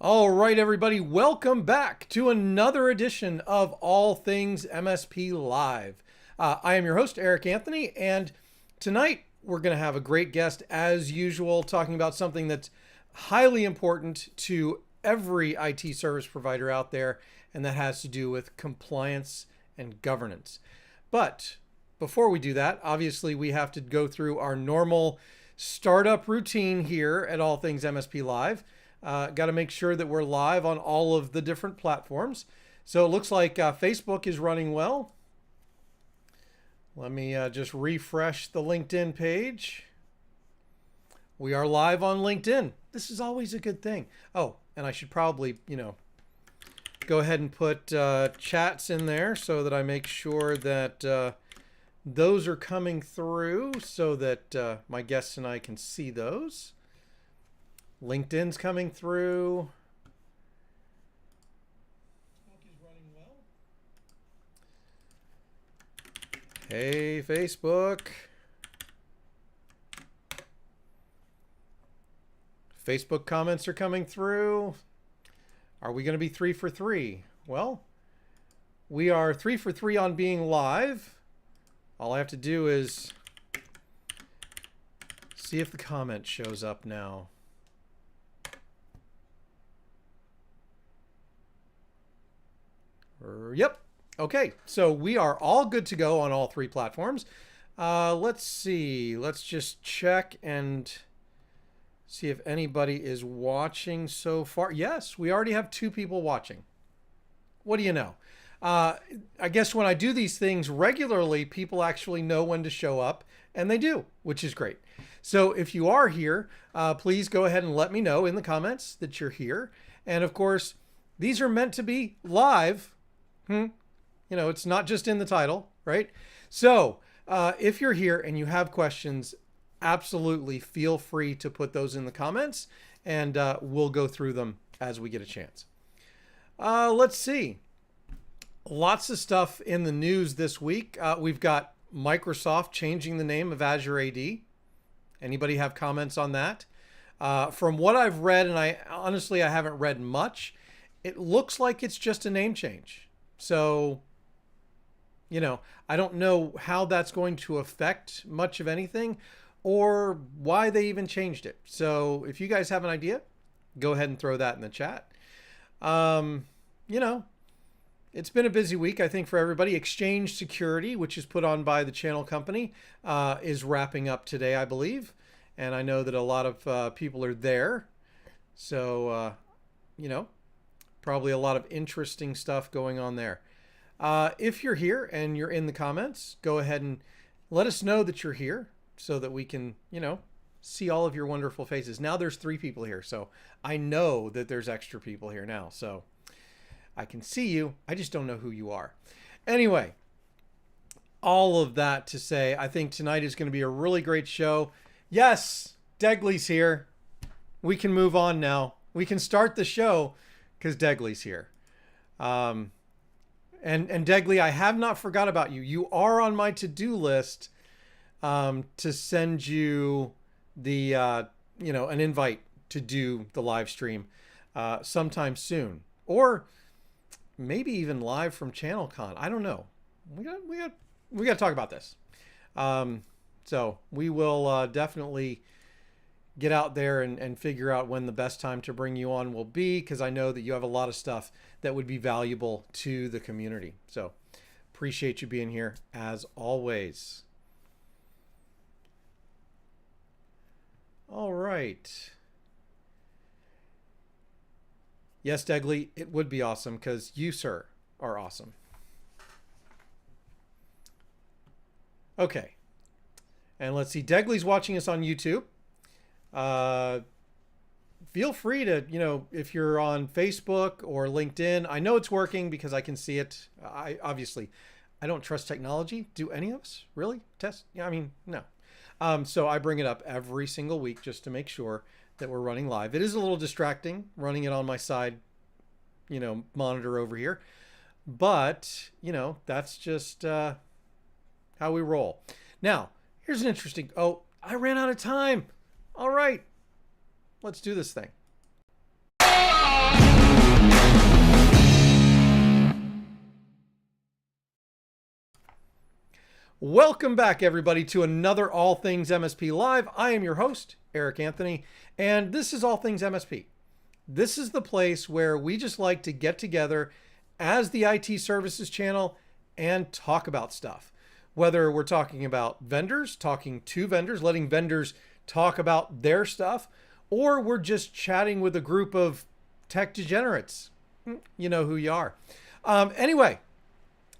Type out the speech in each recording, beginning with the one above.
All right, everybody, welcome back to another edition of All Things MSP Live. I am your host, Eric Anthony, and tonight we're going to have a great guest, as usual, talking about something that's highly important to every IT service provider out there, and that has to do with compliance and governance. But before we do that, obviously, we have to go through our normal startup routine here at All Things MSP Live. Got to make sure that we're live on all of the different platforms. So it looks like Facebook is running well. Let me just refresh the LinkedIn page. We are live on LinkedIn. This is always a good thing. Oh, and I should probably, go ahead and put chats in there so that I make sure that those are coming through so that my guests and I can see those. LinkedIn's coming through. Facebook is running well. Hey, Facebook. Facebook comments are coming through. Are we going to be 3 for 3? Well, we are 3 for 3 on being live. All I have to do is see if the comment shows up now. Yep. Okay, so we are all good to go on all three platforms. Let's see. Let's just check and see if anybody is watching so far. Yes, we already have 2 people watching. What do you know? I guess when I do these things regularly, people actually know when to show up, and they do, which is great. So if you are here, please go ahead and let me know in the comments that you're here. And of course, these are meant to be live. It's not just in the title, right? So if you're here and you have questions, absolutely feel free to put those in the comments, and we'll go through them as we get a chance. Let's see. Lots of stuff in the news this week. We've got Microsoft changing the name of Azure AD. Anybody have comments on that? From what I've read, and I haven't read much, it looks like it's just a name change. So, I don't know how that's going to affect much of anything or why they even changed it. So if you guys have an idea, go ahead and throw that in the chat. It's been a busy week, I think, for everybody. Exchange Security, which is put on by the channel company, is wrapping up today, I believe. And I know that a lot of people are there. So, probably a lot of interesting stuff going on there. If you're here and you're in the comments, go ahead and let us know that you're here so that we can, see all of your wonderful faces. Now there's 3 people here, so I know that there's extra people here now. So I can see you. I just don't know who you are. Anyway, all of that to say, I think tonight is going to be a really great show. Yes, Degley's here. We can move on now. We can start the show because Degley's here. And Degley, I have not forgot about you. You are on my to-do list to send you the, an invite to do the live stream sometime soon. Or maybe even live from ChannelCon. I don't know. We got to talk about this. So we will definitely get out there and figure out when the best time to bring you on will be, because I know that you have a lot of stuff that would be valuable to the community. So appreciate you being here as always. All right. Yes, Degley, it would be awesome because you, sir, are awesome. Okay. And let's see. Degley's watching us on YouTube. Feel free to, if you're on Facebook or LinkedIn, I know it's working because I can see it. I don't trust technology. Do any of us really test? Yeah, no. So I bring it up every single week just to make sure that we're running live. It is a little distracting running it on my side, monitor over here, but that's just how we roll. Now, here's an interesting, I ran out of time. All right, let's do this thing. Welcome back, everybody, to another All Things MSP Live. I am your host, Eric Anthony, and this is All Things MSP. This is the place where we just like to get together as the IT services channel and talk about stuff. Whether we're talking about vendors, talking to vendors, letting vendors talk about their stuff, or we're just chatting with a group of tech degenerates. You know who you are. Anyway,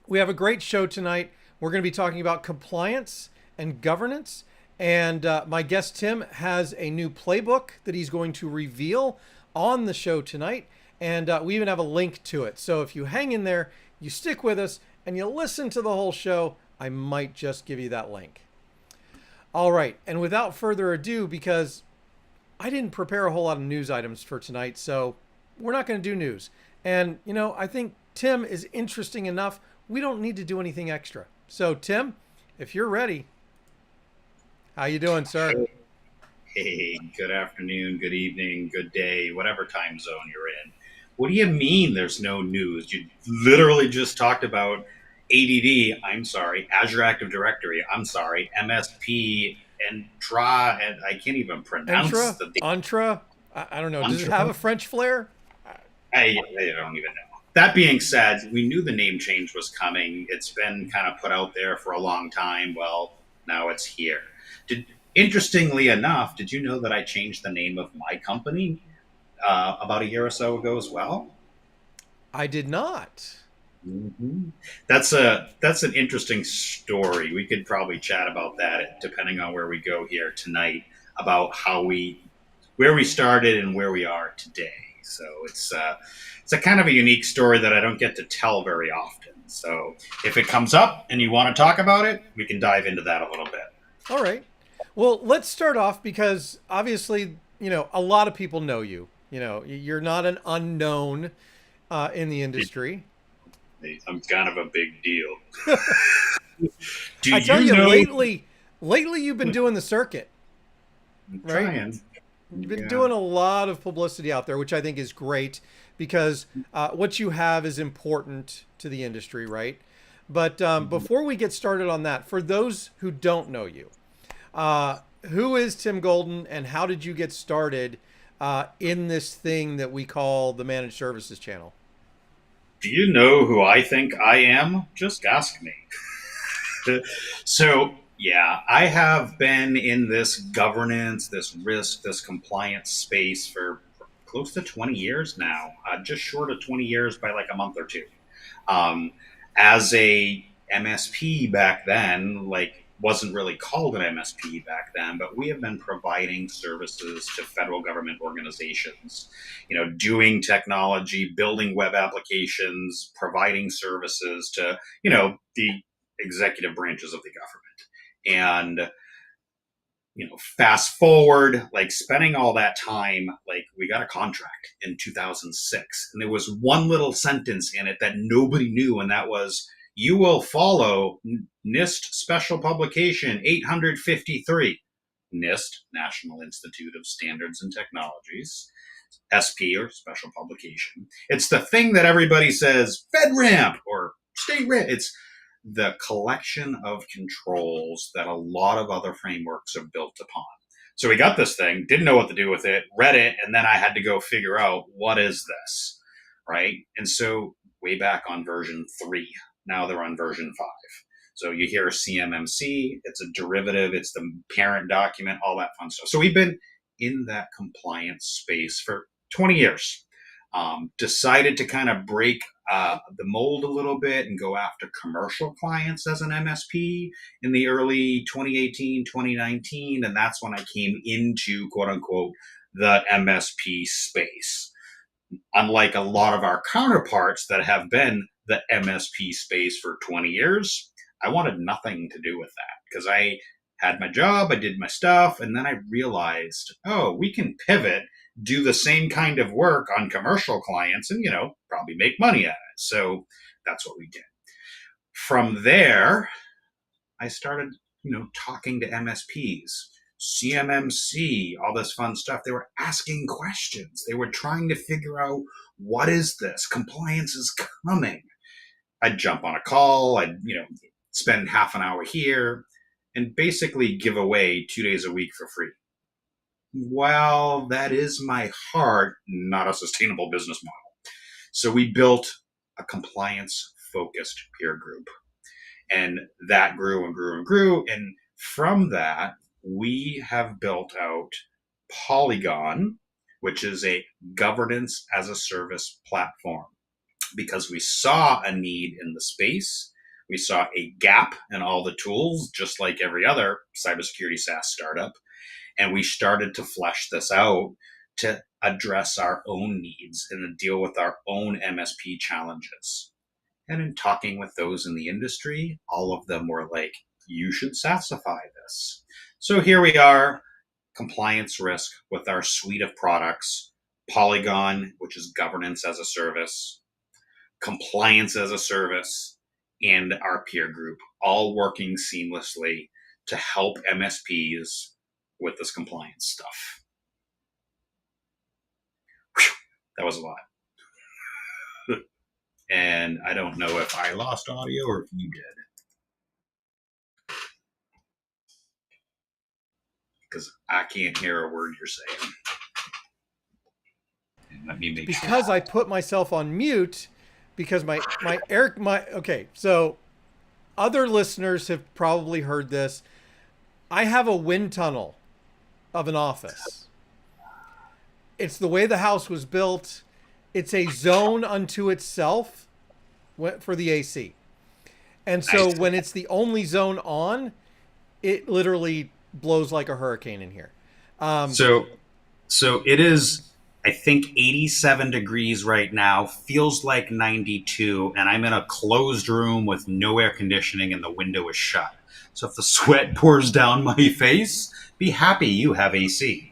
we have a great show tonight. We're going to be talking about compliance and governance. And my guest Tim has a new playbook that he's going to reveal on the show tonight. And we even have a link to it. So if you hang in there, you stick with us, and you listen to the whole show, I might just give you that link. All right. And without further ado, because I didn't prepare a whole lot of news items for tonight, so we're not going to do news. And, I think Tim is interesting enough. We don't need to do anything extra. So, Tim, if you're ready, how you doing, sir? Hey, good afternoon, good evening, good day, whatever time zone you're in. What do you mean there's no news? You literally just talked about ADD, I'm sorry, Azure Active Directory, I'm sorry, MSP, and and I can't even pronounce Entra? the Entra? I don't know. Does it have Entra. a French flair? I don't even know. That being said, we knew the name change was coming. It's been kind of put out there for a long time. Well, now it's here. Did Interestingly enough, did you know that I changed the name of my company about a year or so ago as well? I did not. Mm-hmm. That's an interesting story. We could probably chat about that depending on where we go here tonight about how we where we started and where we are today. So it's a kind of a unique story that I don't get to tell very often. So if it comes up and you want to talk about it, we can dive into that a little bit. All right. Well, let's start off because obviously, a lot of people know you. You're not an unknown in the industry. I'm kind of a big deal. Do I tell you you, know? lately you've been doing the circuit, I'm right? trying. You've been Yeah. doing a lot of publicity out there, which I think is great because what you have is important to the industry, right? But before we get started on that, for those who don't know you, who is Tim Golden and how did you get started in this thing that we call the managed services channel? Do you know who I think I am? Just ask me. So, yeah, I have been in this governance, this risk, this compliance space for close to 20 years now, just short of 20 years by like a month or two. Um, as a MSP back then, like wasn't really called an MSP back then, but we have been providing services to federal government organizations, doing technology, building web applications, providing services to, the executive branches of the government. And fast forward, like spending all that time, like we got a contract in 2006, and there was one little sentence in it that nobody knew, and that was, "You will follow NIST Special Publication 853." NIST, National Institute of Standards and Technologies, SP or Special Publication. It's the thing that everybody says FedRAMP or State RAMP. It's the collection of controls that a lot of other frameworks are built upon. So we got this thing, didn't know what to do with it, read it, and then I had to go figure out what is this, right? And so way back on version 3, now they're on version 5. So you hear CMMC, it's a derivative, it's the parent document, all that fun stuff. So we've been in that compliance space for 20 years. Decided to kind of break the mold a little bit and go after commercial clients as an MSP in the early 2018, 2019. And that's when I came into quote unquote the MSP space. Unlike a lot of our counterparts that have been the MSP space for 20 years, I wanted nothing to do with that because I had my job, I did my stuff, and then I realized, oh, we can pivot, do the same kind of work on commercial clients and, probably make money at it. So that's what we did. From there, I started, talking to MSPs, CMMC, all this fun stuff. They were asking questions. They were trying to figure out what is this? Compliance is coming. I'd jump on a call. I'd, spend half an hour here, and basically give away 2 days a week for free. Well, that is my heart, not a sustainable business model. So we built a compliance focused peer group, and that grew and grew and grew. And from that, we have built out Polygon, which is a governance as a service platform, because we saw a need in the space. We saw a gap in all the tools, just like every other cybersecurity SaaS startup. And we started to flesh this out to address our own needs and to deal with our own MSP challenges. And in talking with those in the industry, all of them were like, you should SaaSify this. So here we are, compliance risk with our suite of products, Polygon, which is governance as a service, compliance as a service, and our peer group, all working seamlessly to help MSPs with this compliance stuff. Whew, that was a lot. And I don't know if I lost audio or if you did. Because I can't hear a word you're saying. Let me make sure. Because I put myself on mute because my okay, so other listeners have probably heard this. I have a wind tunnel of an office. It's the way the house was built. It's a zone unto itself for the AC. And so Nice. when it's the only zone on, it literally blows like a hurricane in here. So it is, I think, 87 degrees right now, feels like 92, and I'm in a closed room with no air conditioning and the window is shut. So if the sweat pours down my face, be happy you have AC.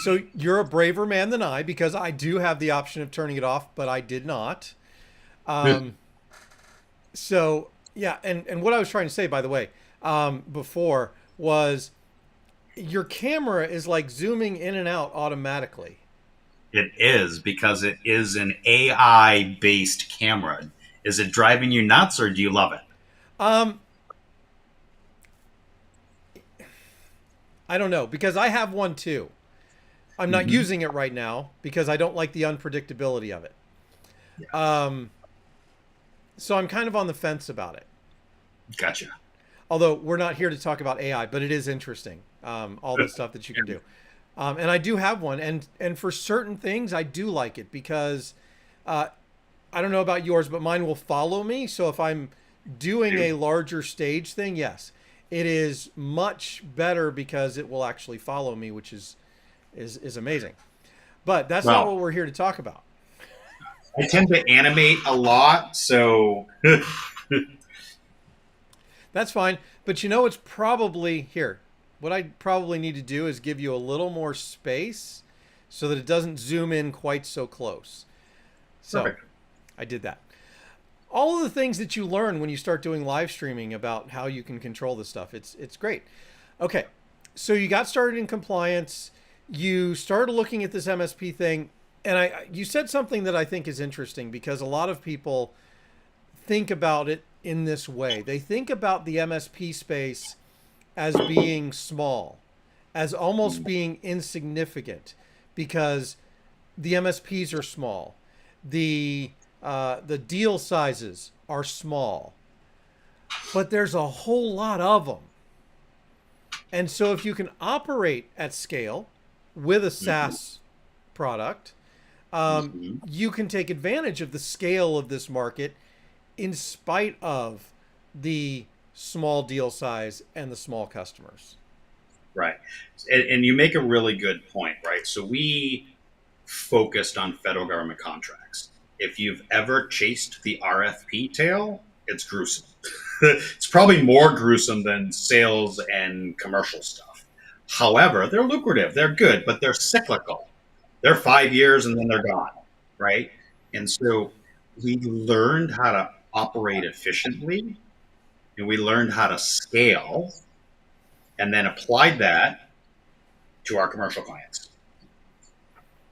So you're a braver man than I, because I do have the option of turning it off, but I did not. So yeah, and what I was trying to say, by the way, before was your camera is like zooming in and out automatically. It is, because it is an AI based camera. Is it driving you nuts or do you love it? Um, I don't know, because I have one too. I'm not Mm-hmm. using it right now because I don't like the unpredictability of it. Yeah. So I'm kind of on the fence about it. Gotcha. Although we're not here to talk about AI, but it is interesting, all the stuff that you can do. And I do have one, and for certain things, I do like it because I don't know about yours, but mine will follow me. So if I'm doing a larger stage thing, yes, it is much better because it will actually follow me, which is amazing. But that's not what Well, we're here to talk about. I tend to animate a lot, so That's fine. But you know, it's probably here. What I probably need to do is give you a little more space so that it doesn't zoom in quite so close. So perfect. I did that. All of the things that you learn when you start doing live streaming about how you can control this stuff, it's great. Okay, so you got started in compliance. You started looking at this MSP thing, and you said something that I think is interesting because a lot of people think about it in this way. They think about the MSP space as being small, as almost being insignificant, because the MSPs are small, the deal sizes are small, but there's a whole lot of them. And so if you can operate at scale with a Mm-hmm. SaaS product, Mm-hmm. you can take advantage of the scale of this market in spite of the small deal size and the small customers. Right. And you make a really good point, right? So we focused on federal government contracts. If you've ever chased the RFP tail, it's gruesome. It's probably more gruesome than sales and commercial stuff. However, they're lucrative, they're good, but they're cyclical. They're 5 years and then they're gone, right? And so we learned how to operate efficiently and we learned how to scale and then applied that to our commercial clients.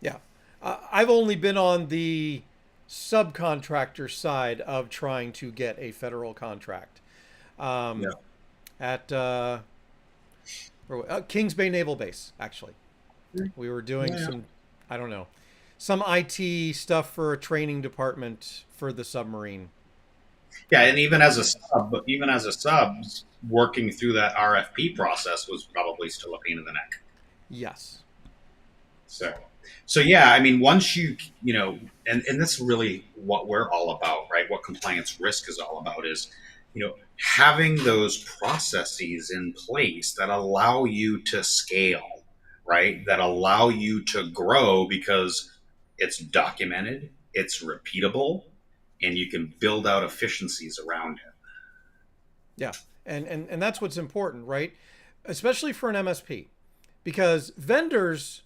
Yeah. I've only been on the subcontractor side of trying to get a federal contract. um, Yeah. at Kings Bay Naval Base. Actually, we were doing Yeah. some, I don't know, some IT stuff for a training department for the submarine. Yeah, and even as a sub, working through that RFP process was probably still a pain in the neck. Yes. So, so yeah, I mean, once and this is really what we're all about, right? What compliance risk is all about is, having those processes in place that allow you to scale, right? That allow you to grow because it's documented, it's repeatable, and you can build out efficiencies around it. Yeah. And that's what's important, right? Especially for an MSP, because vendors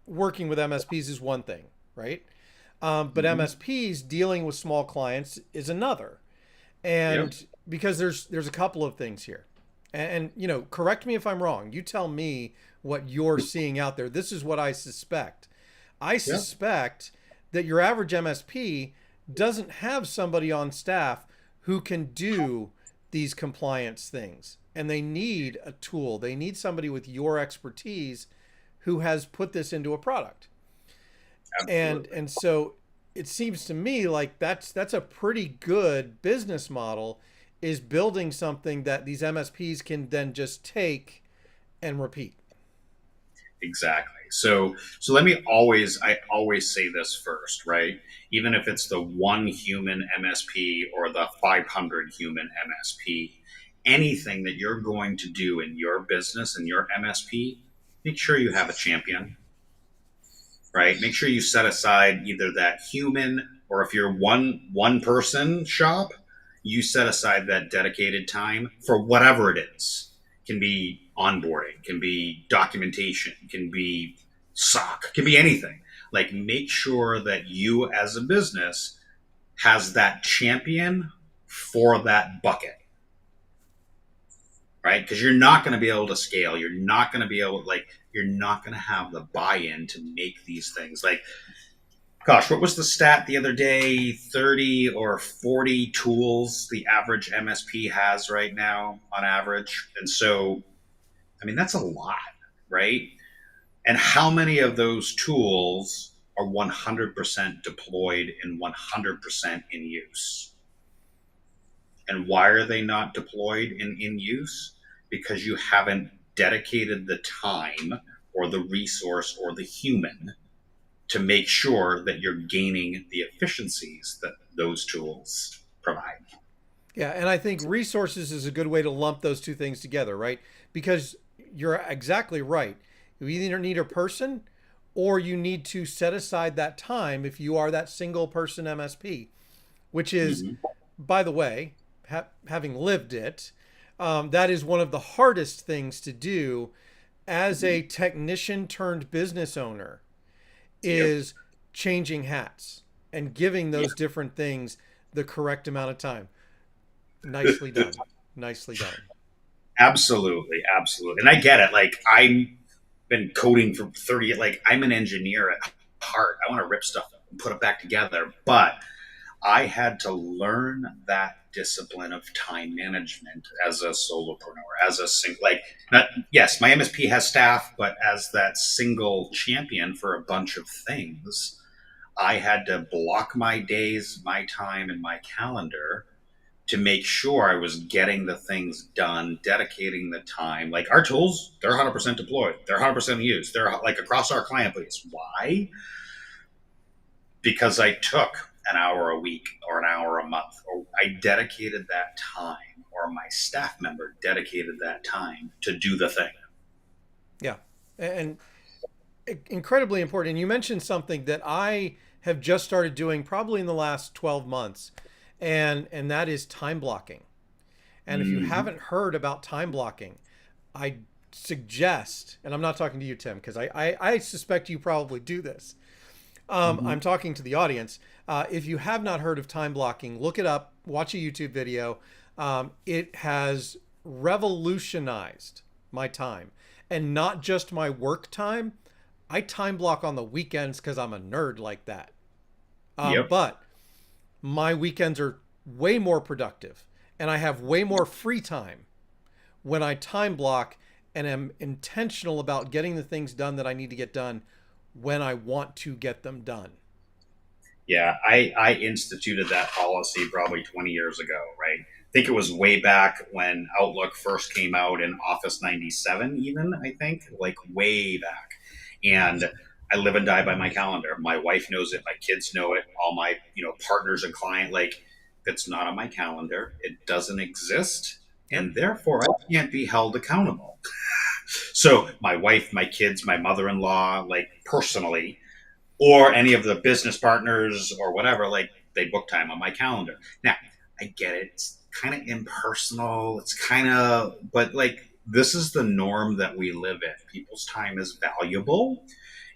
working with MSPs is one thing, right? But Mm-hmm. MSPs dealing with small clients is another. Yep. And because there's a couple of things here. And correct me if I'm wrong. You tell me what you're seeing out there. This is what I suspect. I Yep. suspect that your average MSP doesn't have somebody on staff who can do these compliance things. And they need a tool. They need somebody with your expertise who has put this into a product. And Absolutely. and so it seems to me like that's a pretty good business model, is building something that these MSPs can then just take and repeat. Exactly. So I always say this first, right? Even if it's the one human MSP or the 500 human MSP, anything that you're going to do in your business and your MSP, make sure you have a champion, right? Make sure you set aside either that human, or if you're one person shop, you set aside that dedicated time for whatever it is. Can be onboarding, can be documentation, can be SOC, can be anything. Like, make sure that you as a business has that champion for that bucket, right? Because you're not going to be able to scale. You're not going to be able, like, you're not going to have the buy-in to make these things. Like, gosh, what was the stat the other day? 30 or 40 tools the average MSP has right now on average. And so, I mean, that's a lot, right? And how many of those tools are 100% deployed and 100% in use? And why are they not deployed and in use? Because you haven't dedicated the time or the resource or the human to make sure that you're gaining the efficiencies that those tools provide. Yeah, and I think resources is a good way to lump those two things together, right? Because you're exactly right. You either need a person or you need to set aside that time if you are that single person MSP, which is, Mm-hmm. by the way, having lived it, that is one of the hardest things to do as Mm-hmm. a technician turned business owner, Yep. is changing hats and giving Yeah. those different things the correct amount of time. Nicely done. Nicely done. Absolutely, absolutely. And I get it. Like, I've been coding for 30, like, I'm an engineer at heart. I want to rip stuff up and put it back together. But I had to learn that discipline of time management as a solopreneur, as a single, like, not, yes, my MSP has staff, but as that single champion for a bunch of things, I had to block my days, my time, and my calendar to make sure I was getting the things done, dedicating the time. Like, our tools, they're 100% deployed, they're 100% used, they're like across our client base. Why? Because I took an hour a week or an hour a month, or I dedicated that time, or my staff member dedicated that time to do the thing. Yeah. And incredibly important. And you mentioned something that I have just started doing probably in the last 12 months, and that is time blocking. And if you Mm-hmm. haven't heard about time blocking, I suggest, and I'm not talking to you, Tim, because I suspect you probably do this. Mm-hmm. I'm talking to the audience. If you have not heard of time blocking, look it up, watch a YouTube video. It has revolutionized my time, and not just my work time. I time block on the weekends because I'm a nerd like that. Yep. But my weekends are way more productive. And I have way more free time when I time block and am intentional about getting the things done that I need to get done when I want to get them done. Yeah, I instituted that policy probably 20 years ago, right? I think it was way back when Outlook first came out in Office 97, even, I think, like way back. And I live and die by my calendar. My wife knows it, my kids know it, all my, partners and client, like, if it's not on my calendar, it doesn't exist. Yep. And therefore I can't be held accountable. So my wife, my kids, my mother-in-law, like personally, or any of the business partners or whatever, like they book time on my calendar. Now, I get it. It's kind of impersonal. It's kind of, but like this is the norm that we live in. People's time is valuable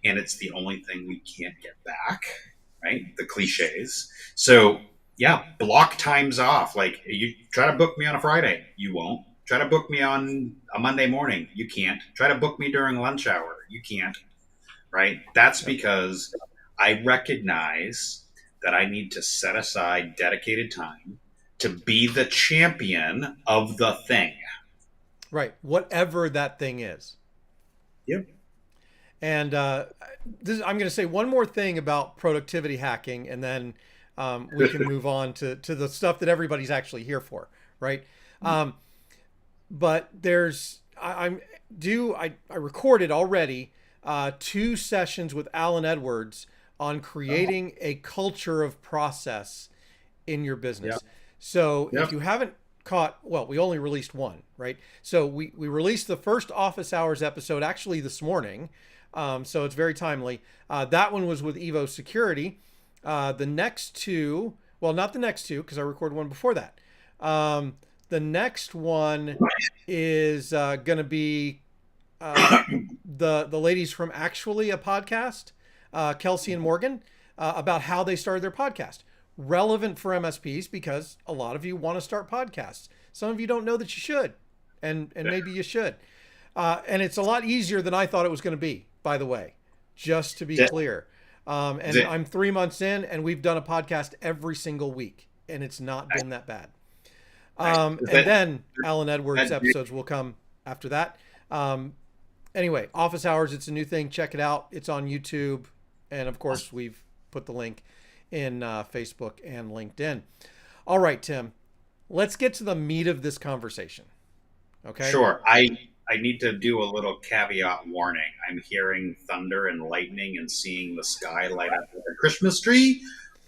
and it's the only thing we can't get back, right? The cliches. So, yeah, block times off. Like you try to book me on a Friday, you won't. Try to book me on a Monday morning, you can't. Try to book me during lunch hour, you can't, right? That's Yep. because I recognize that I need to set aside dedicated time to be the champion of the thing. Right. Whatever that thing is. Yep. And I'm going to say one more thing about productivity hacking, and then we can move on to the stuff that everybody's actually here for, right? Um, but I recorded already 2 sessions with Alan Edwards on Oh, creating a culture of process in your yep. business. So if Yep. you haven't caught, well, we only released one, right? So we released the first office hours episode actually this morning. So it's very timely. That one was with Evo Security. The next two, well, not the next two, because I recorded one before that. The next one is going to be the ladies from Actually a Podcast, Kelsey and Morgan, about how they started their podcast. Relevant for MSPs because a lot of you want to start podcasts. Some of you don't know that you should, and maybe you should. And it's a lot easier than I thought it was going to be. By the way, just to be clear, and I'm 3 months in, and we've done a podcast every single week, and it's not been that bad. Nice. And then Alan Edwards That, episodes will come after that. Anyway, office hours, it's a new thing. Check it out. It's on YouTube. And of course, we've put the link in Facebook and LinkedIn. All right, Tim, let's get to the meat of this conversation. Okay. sure. I need to do a little caveat warning. I'm hearing thunder and lightning and seeing the sky light up like a Christmas tree,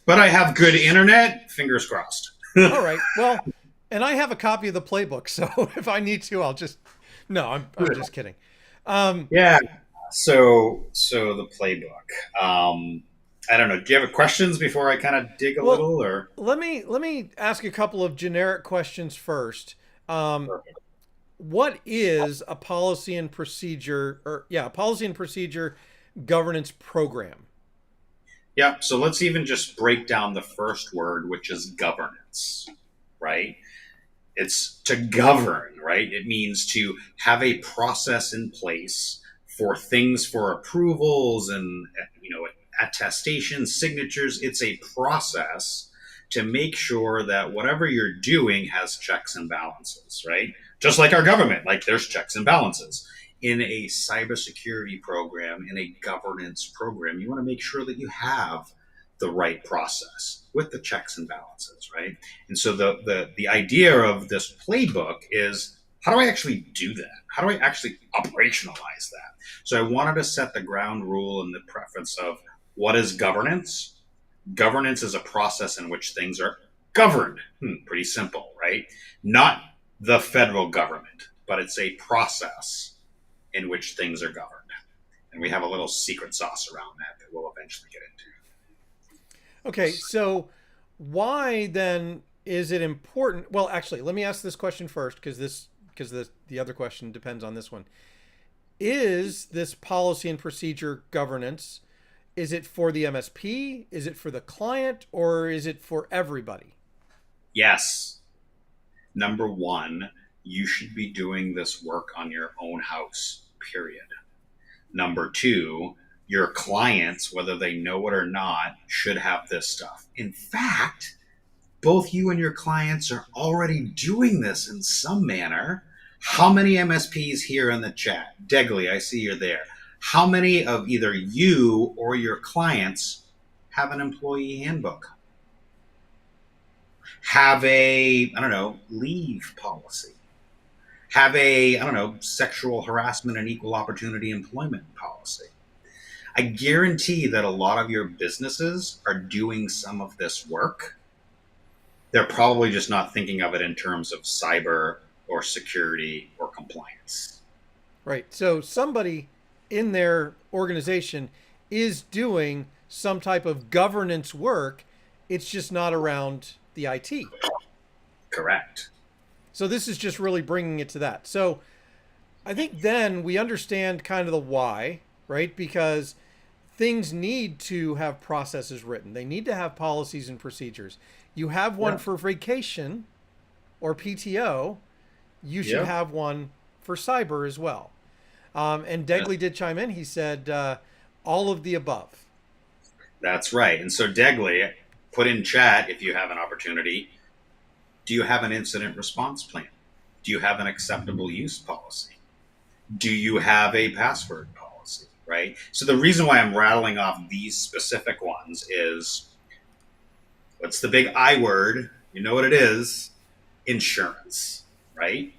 but I have good internet. Fingers crossed. All right. Well, and I have a copy of the playbook. So if I need to, I'll just, no, I'm just kidding. Um, Yeah. So the playbook. I don't know. Do you have questions before I kind of dig a well, little, or? let me ask a couple of generic questions first. What is a policy and procedure, or yeah, policy and procedure governance program? Yeah. So let's even just break down the first word, which is governance, right? It's to govern, right? It means to have a process in place for things for approvals and attestations, signatures. It's a process to make sure that whatever you're doing has checks and balances, right? Just like our government, like there's checks and balances. In a cybersecurity program, in a governance program, you want to make sure that you have the right process with the checks and balances, right? And so the idea of this playbook is how do I actually do that? How do I actually operationalize that? So I wanted to set the ground rule and the preference of what is governance? Governance is a process in which things are governed. Pretty simple, right? Not the federal government, but it's a process in which things are governed. And we have a little secret sauce around that we'll eventually get into. Okay, so why then is it important? Well, actually, let me ask this question first because the other question depends on this one. Is this policy and procedure governance, is it for the MSP? Is it for the client? Or is it for everybody? Yes, number one, you should be doing this work on your own house, period. Number two, your clients, whether they know it or not, should have this stuff. In fact, both you and your clients are already doing this in some manner. How many MSPs here in the chat? Degley, I see you're there. How many of either you or your clients have an employee handbook? Have a, I don't know, leave policy? Have a, I don't know, sexual harassment and equal opportunity employment policy? I guarantee that a lot of your businesses are doing some of this work. They're probably just not thinking of it in terms of cyber or security or compliance. Right. So somebody in their organization is doing some type of governance work. It's just not around the IT. Correct. So this is just really bringing it to that. So I think then we understand kind of the why, right? Because things need to have processes written. They need to have policies and procedures. You have one Yeah. for vacation or PTO, you should Yeah. have one for cyber as well. And Yeah. Degley did chime in. He said all of the above. That's right. And so, Degley, put in chat if you have an opportunity. Do you have an incident response plan? Do you have an acceptable use policy? Do you have a password policy? Right. So, the reason why I'm rattling off these specific ones is what's the big I word? You know what it is? Insurance, right?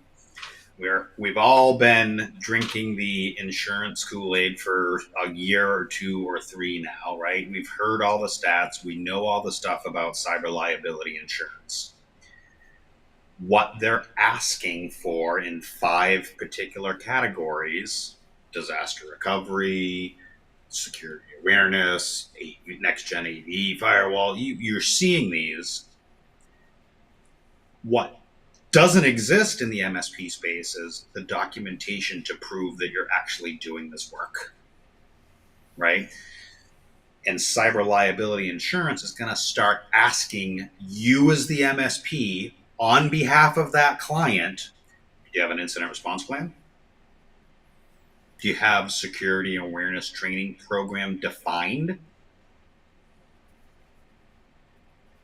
We've all been drinking the insurance Kool-Aid for a year or two or three now, right? We've heard all the stats. We know all the stuff about cyber liability insurance. What they're asking for in 5 particular categories: disaster recovery, security awareness, next gen AV firewall. You're seeing these. What doesn't exist in the MSP space is the documentation to prove that you're actually doing this work, right? And cyber liability insurance is going to start asking you as the MSP on behalf of that client, do you have an incident response plan? Do you have security awareness training program defined?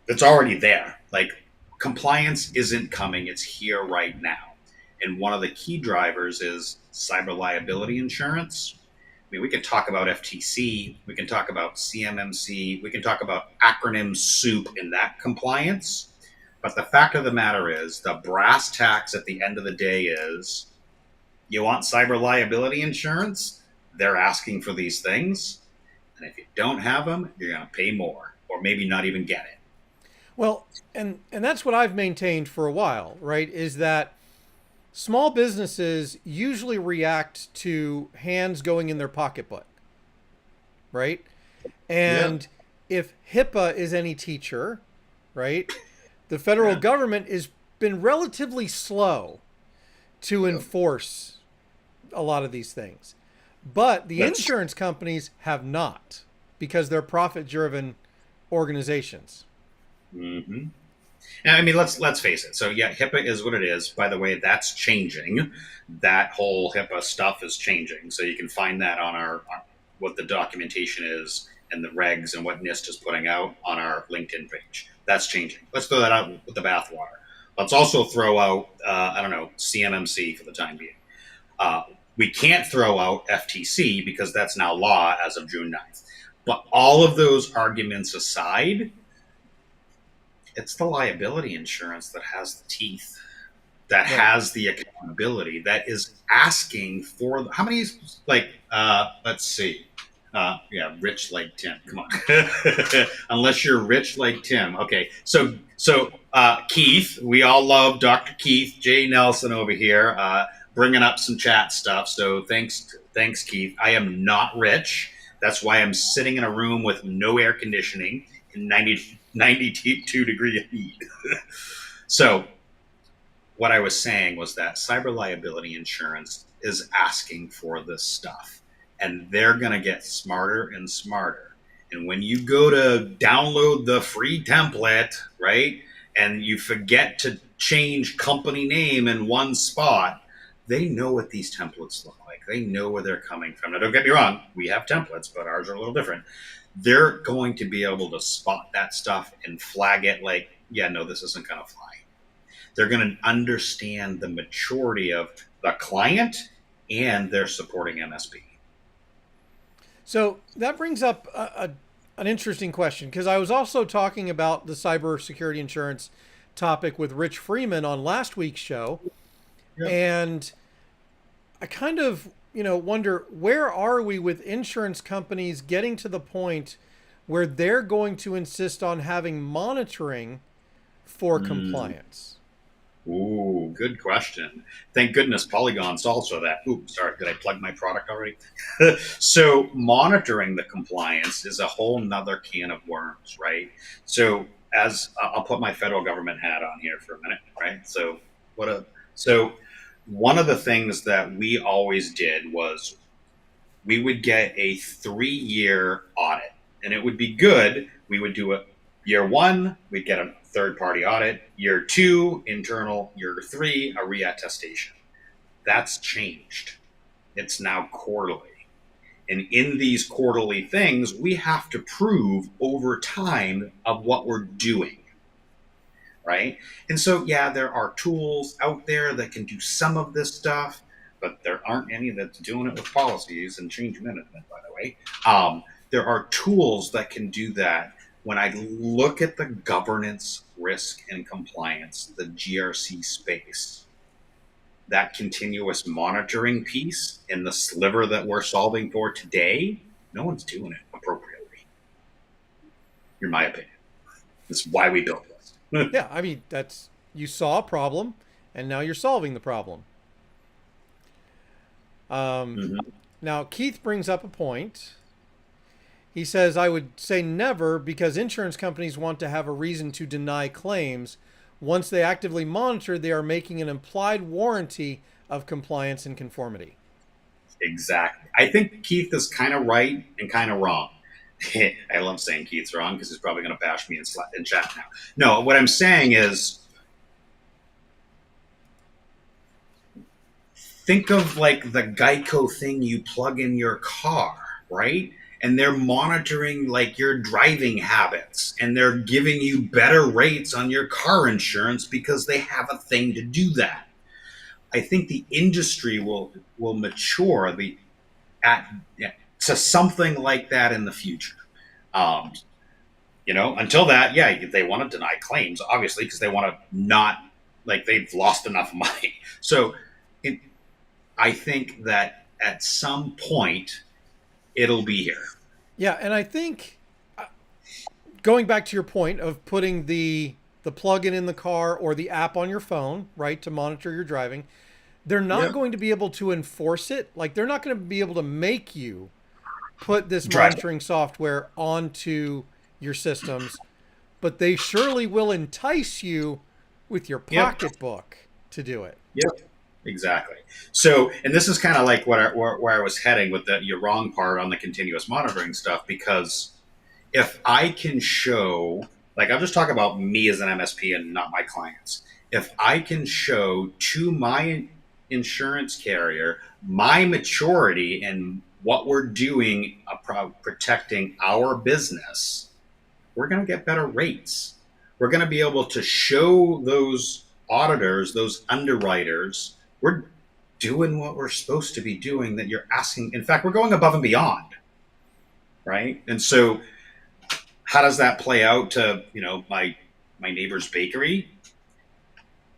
It's already there. Like, compliance isn't coming, it's here right now. And one of the key drivers is cyber liability insurance. I mean, we can talk about FTC, we can talk about CMMC, we can talk about acronym soup in that compliance. But the fact of the matter is, the brass tacks at the end of the day is, you want cyber liability insurance? They're asking for these things. And if you don't have them, you're going to pay more, or maybe not even get it. Well, and that's what I've maintained for a while, right? Is that small businesses usually react to hands going in their pocketbook, right? And if HIPAA is any teacher, right, the federal government has been relatively slow to enforce a lot of these things. But the insurance companies have not, because they're profit-driven organizations. Mm-hmm. And I mean, let's face it. So yeah, HIPAA is what it is. By the way, that's changing. That whole HIPAA stuff is changing. So you can find that on our what the documentation is and the regs and what NIST is putting out on our LinkedIn page. That's changing. Let's throw that out with the bathwater. Let's also throw out I don't know, CMMC for the time being. We can't throw out FTC because that's now law as of June 9th. But all of those arguments aside, it's the liability insurance that has the teeth, that has the accountability, that is asking for how many, like, let's see. Yeah, rich like Tim. Come on. Unless you're rich like Tim. Okay. So Keith, we all love Dr. Keith J. Nelson over here, bringing up some chat stuff. So thanks, Keith. I am not rich. That's why I'm sitting in a room with no air conditioning in 92 degree heat. So what I was saying was that cyber liability insurance is asking for this stuff, and they're going to get smarter and smarter. And when you go to download the free template, right, and you forget to change company name in one spot, they know what these templates look like. They know where they're coming from. Now, don't get me wrong, we have templates, but ours are a little different. They're going to be able to spot that stuff and flag it like yeah, no, this isn't going to fly. They're going to understand the maturity of the client and their supporting MSP. So that brings up an interesting question because I was also talking about the cybersecurity insurance topic with Rich Freeman on last week's show. Yep. And I kind of, wonder where are we with insurance companies getting to the point where they're going to insist on having monitoring for Mm. compliance? Ooh, good question. Thank goodness Polygon solves for that. Ooh, sorry, did I plug my product already? So monitoring the compliance is a whole nother can of worms, right? So as I'll put my federal government hat on here for a minute, right? So one of the things that we always did was we would get a 3-year audit, and it would be good. We would do a year one, we'd get a third party audit, year two, internal, year three, a reattestation. That's changed. It's now quarterly. And in these quarterly things, we have to prove over time of what we're doing, right? And so, yeah, there are tools out there that can do some of this stuff, but there aren't any that's doing it with policies and change management, by the way. There are tools that can do that. When I look at the governance, risk, and compliance, the GRC space, that continuous monitoring piece in the sliver that we're solving for today, no one's doing it appropriately, in my opinion. That's why we built this. Yeah, I mean, that's you saw a problem and now you're solving the problem. Um, Mm-hmm. Now, Keith brings up a point. He says, I would say never because insurance companies want to have a reason to deny claims. Once they actively monitor, they are making an implied warranty of compliance and conformity. Exactly. I think Keith is kind of right and kind of wrong. I love saying Keith's wrong because he's probably going to bash me in chat now. No, what I'm saying is think of like the Geico thing you plug in your car, right? And they're monitoring like your driving habits and they're giving you better rates on your car insurance because they have a thing to do that. I think the industry will mature at to something like that in the future. Um, until that, yeah, they want to deny claims, obviously, because they want to not like they've lost enough money. So it, I think that at some point it'll be here. Yeah, and I think going back to your point of putting the plug-in in the car or the app on your phone, right, to monitor your driving, they're not Yep. going to be able to enforce it. Like they're not going to be able to make you put this Drive. monitoring software onto your systems, but they surely will entice you with your Yep. pocketbook to do it. Yep. Exactly. So, and this is kind of like where I was heading with the you're wrong part on the continuous monitoring stuff, because if I can show, like, I'll just talk about me as an MSP and not my clients. If I can show to my insurance carrier my maturity and what we're doing protecting our business, we're going to get better rates. We're going to be able to show those auditors, those underwriters, we're doing what we're supposed to be doing that you're asking. In fact, we're going above and beyond, right? And so how does that play out to my neighbor's bakery?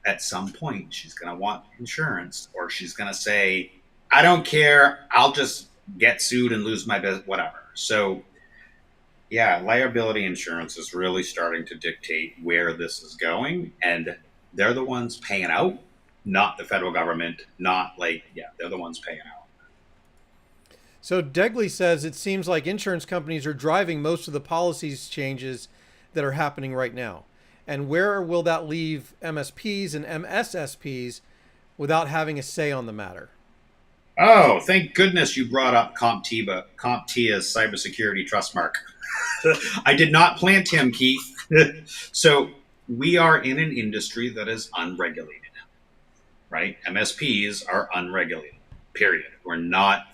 At some point she's going to want insurance, or she's going to say, I don't care, I'll just get sued and lose my business, whatever. So yeah, liability insurance is really starting to dictate where this is going, and they're the ones paying out, not the federal government. Not like, yeah, they're the ones paying out. So Degley says it seems like insurance companies are driving most of the policies changes that are happening right now. And where will that leave MSPs and MSSPs without having a say on the matter? Oh, thank goodness you brought up CompTIA's cybersecurity trust mark. I did not plant him, Keith. So we are in an industry that is unregulated, right? MSPs are unregulated, period. We're not,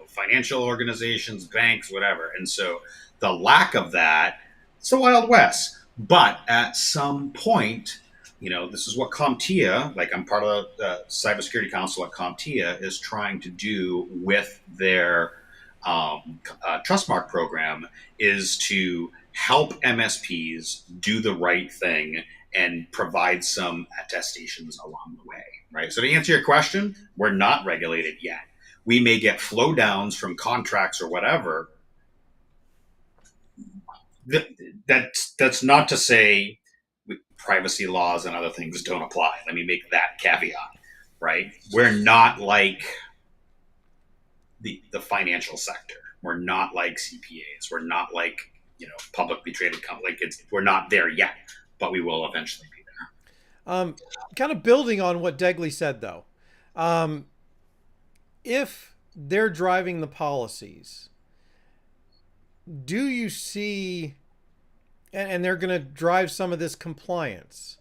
financial organizations, banks, whatever. And so the lack of that, it's the Wild West. But at some point, this is what CompTIA, like I'm part of the cybersecurity council at CompTIA, is trying to do with their Trustmark program is to help MSPs do the right thing and provide some attestations along the way, right? So to answer your question, we're not regulated yet. We may get flow downs from contracts or whatever. That's not to say privacy laws and other things don't apply. Let me make that caveat, right? We're not like the financial sector. We're not like CPAs. We're not like publicly traded companies. Like we're not there yet, but we will eventually be Um, Kind of building on what Degley said, though, um, if they're driving the policies, do you see, and they're going to drive some of this compliance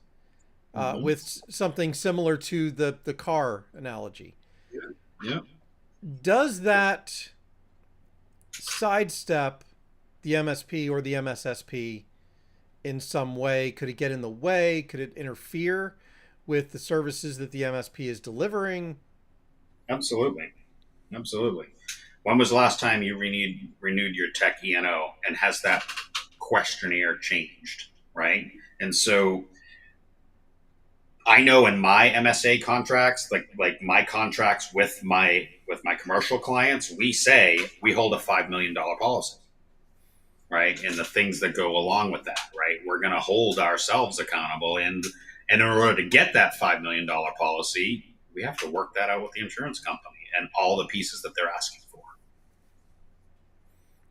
there. Mm-hmm. with something similar to the car analogy? Yeah. Yeah. Does that sidestep the MSP or the MSSP in some way? Could it get in the way? Could it interfere with the services that the MSP is delivering? Absolutely. Absolutely. When was the last time you renewed your tech ENO, and has that questionnaire changed? Right. And so I know in my MSA contracts, like my contracts with my commercial clients, we say we hold a $5 million policy, right? And the things that go along with that, right? We're going to hold ourselves accountable, and in order to get that $5 million policy, we have to work that out with the insurance company and all the pieces that they're asking for.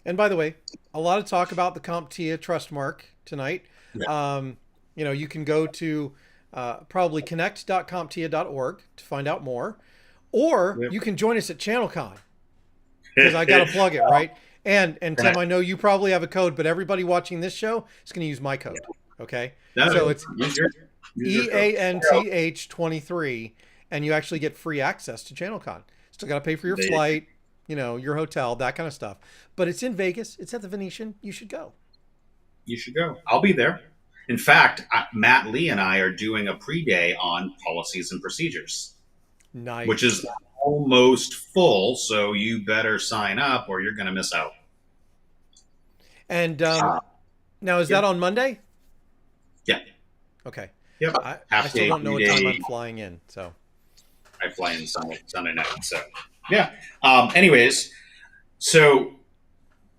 And by the way, a lot of talk about the CompTIA trust mark tonight. Yeah. You can go to probably connect.comptia.org to find out more, or Yep. you can join us at ChannelCon because I got to plug it, right? And Tim, I know you probably have a code, but everybody watching this show is going to use my code. Okay, No, so it's use your EANTH 23, and you actually get free access to ChannelCon. Still got to pay for your flight, your hotel, that kind of stuff. But it's in Vegas. It's at the Venetian. You should go. You should go. I'll be there. In fact, Matt Lee and I are doing a pre-day on policies and procedures, Nice. which is almost full. So you better sign up or you're going to miss out. And now, is that on Monday? Yeah. Okay. Yep. I still don't know what time I'm flying in. So I fly in Sunday night. So yeah. Anyways, so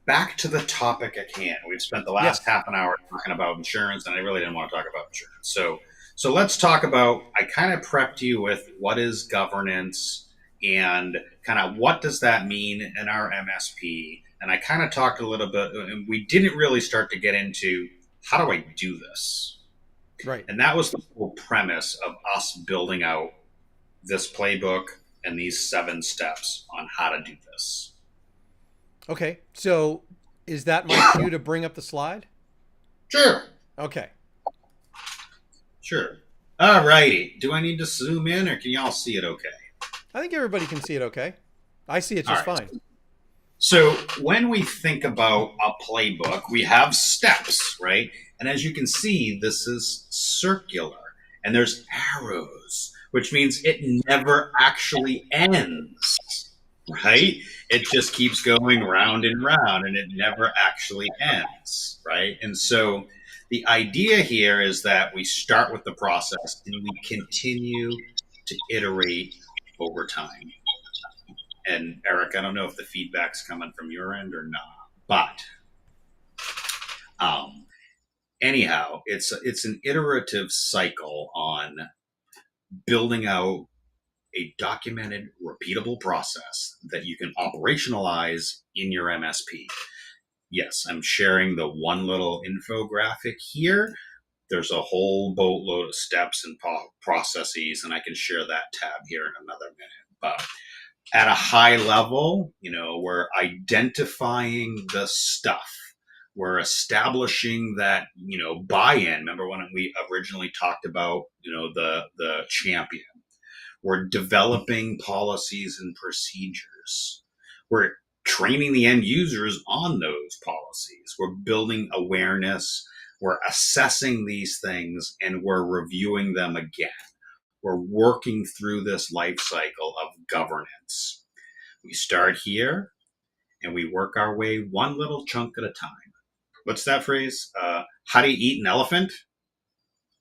back to the topic at hand. We've spent the last half an hour talking about insurance, and I really didn't want to talk about insurance. So let's talk about. I kind of prepped you with what is governance and kind of what does that mean in our MSP. And I kind of talked a little bit, and we didn't really start to get into how do I do this. Right. And that was the whole premise of us building out this playbook and these 7 steps on how to do this. Okay. So is that my cue to bring up the slide? Sure. Okay. Sure. All righty. Do I need to zoom in or can y'all see it okay? I think everybody can see it okay. I see it just fine. So when we think about a playbook, we have steps, right? And as you can see, this is circular and there's arrows, which means it never actually ends, right? It just keeps going round and round and it never actually ends, right? And so the idea here is that we start with the process and we continue to iterate over time. And Eric, I don't know if the feedback's coming from your end or not, but anyhow, it's an iterative cycle on building out a documented, repeatable process that you can operationalize in your MSP. Yes, I'm sharing the one little infographic here. There's a whole boatload of steps and processes, and I can share that tab here in another minute. But at a high level, we're identifying the stuff. We're establishing that, buy-in. Remember when we originally talked about, the champion? We're developing policies and procedures. We're training the end users on those policies. We're building awareness. we're assessing these things and we're reviewing them again. We're working through this life cycle of governance. We start here and we work our way one little chunk at a time. What's that phrase? How do you eat an elephant?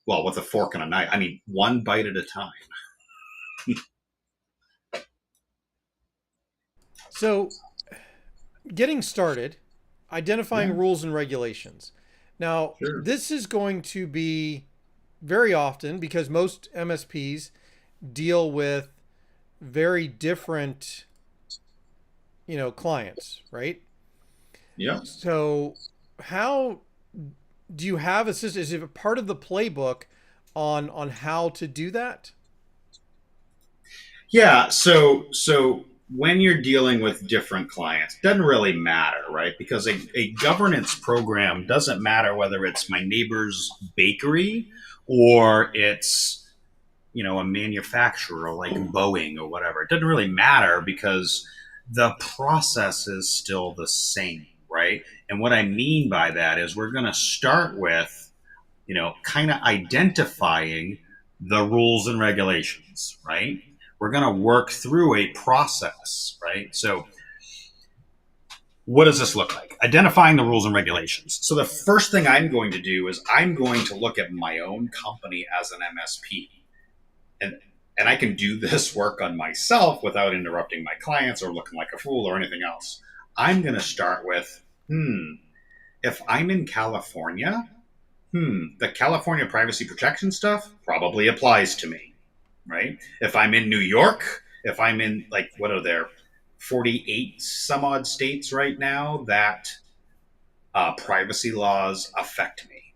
Well, with a fork and a knife. I mean, one bite at a time. So, getting started, Yeah, identifying rules and regulations. Now, sure. this is going to be very often because most MSPs deal with very different, clients, right? Yeah. So, how do you have a system? Is it a part of the playbook on how to do that? Yeah. So when you're dealing with different clients, it doesn't really matter, right? Because a governance program doesn't matter whether it's my neighbor's bakery or it's a manufacturer like Boeing or whatever. It doesn't really matter because the process is still the same, right? And what I mean by that is we're going to start with, kind of identifying the rules and regulations, right? We're going to work through a process, right? So, what does this look like? Identifying the rules and regulations. So, the first thing I'm going to do is I'm going to look at my own company as an MSP. And and I can do this work on myself without interrupting my clients or looking like a fool or anything else. I'm going to start with, if I'm in California, the California privacy protection stuff probably applies to me, right? If I'm in New York, if I'm in, like, what are there, 48 some odd states right now that privacy laws affect me,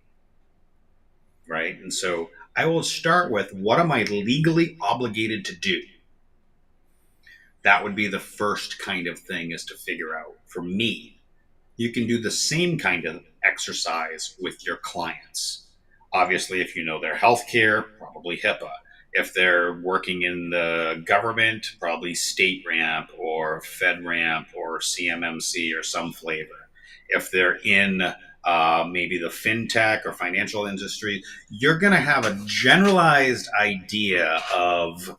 right? And so I will start with, what am I legally obligated to do? That would be the first kind of thing, is to figure out for me. You can do the same kind of exercise with your clients. Obviously, if you know their healthcare, probably HIPAA. If they're working in the government, probably state ramp or FedRAMP or CMMC or some flavor. If they're in maybe the fintech or financial industry, you're going to have a generalized idea of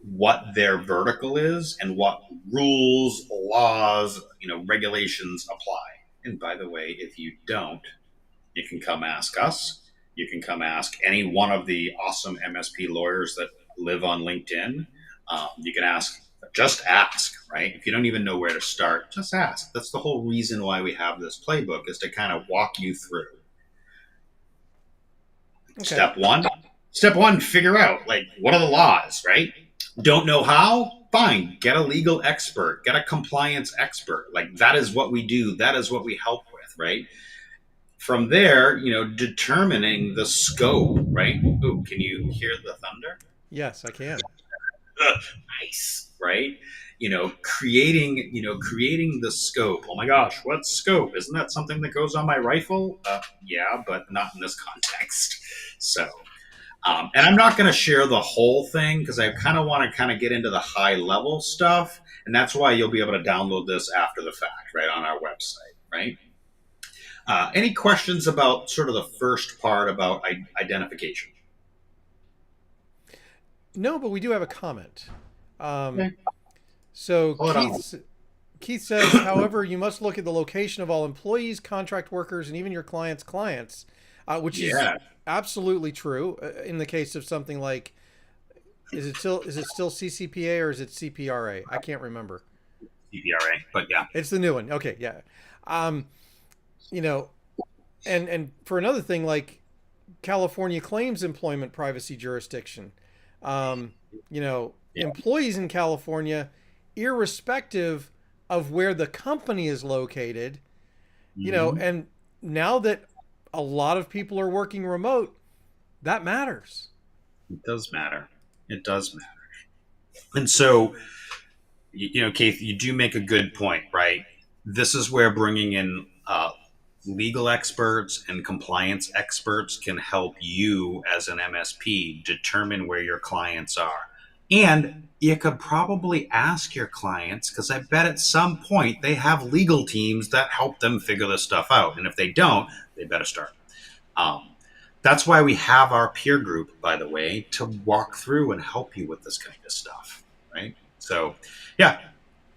what their vertical is and what rules, laws, regulations apply. And by the way, if you don't, you can come ask us. You can come ask any one of the awesome MSP lawyers that live on LinkedIn. You can ask, just ask, right? If you don't even know where to start, just ask. That's the whole reason why we have this playbook, is to kind of walk you through. Okay. Step one, figure out, like, what are the laws, right? Don't know how? Fine. Get a legal expert, get a compliance expert. Like, that is what we do, that is what we help with, right? From there, determining the scope, right? Ooh, can you hear the thunder? Yes, I can. Nice, right? Creating the scope. Oh my gosh, what scope? Isn't that something that goes on my rifle? Yeah, but not in this context. So, and I'm not going to share the whole thing because I kind of want to kind of get into the high level stuff. And that's why you'll be able to download this after the fact, right, on our website, right? Any questions about sort of the first part about identification? No, but we do have a comment. Um, Okay. so Hold on. Keith says, however, you must look at the location of all employees, contract workers, and even your clients, which is Yeah, absolutely true in the case of something like, is it still CCPA or is it CPRA? I can't remember. CPRA, but yeah. It's the new one. Okay, yeah. Um, you know, and for another thing, like California claims employment privacy jurisdiction. Yeah. Employees in California, irrespective of where the company is located, Mm-hmm. and now that a lot of people are working remote, that matters. It does matter. It does matter. And so, Keith, you do make a good point, right? This is where bringing in legal experts and compliance experts can help you as an MSP determine where your clients are. And you could probably ask your clients, because I bet at some point they have legal teams that help them figure this stuff out. And if they don't, they better start. Um, that's why we have our peer group, by the way, to walk through and help you with this kind of stuff, right? So, yeah,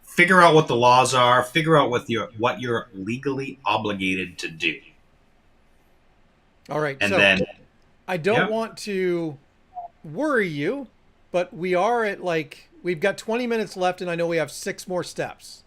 figure out what the laws are, figure out what you're legally obligated to do, All right. and So then I don't yeah, want to worry you, but we are at like, we've got 20 minutes left and I know we have six more steps.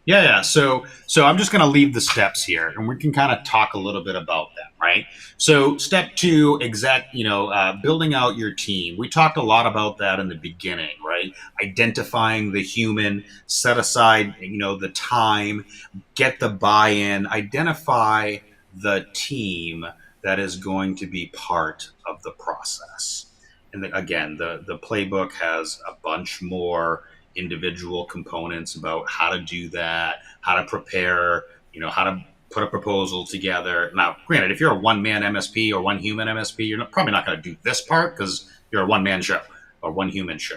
yeah. So I'm just going to leave the steps here, and we can kind of talk a little bit about them, right? So step two, building out your team. We talked a lot about that in the beginning, right? Identifying the human, set aside, the time, get the buy-in, identify the team that is going to be part of the process. And again, the playbook has a bunch more individual components about how to do that, how to prepare, how to put a proposal together. Now, granted, if you're a one-man MSP or one human MSP, probably not going to do this part because you're a one-man show or one human show.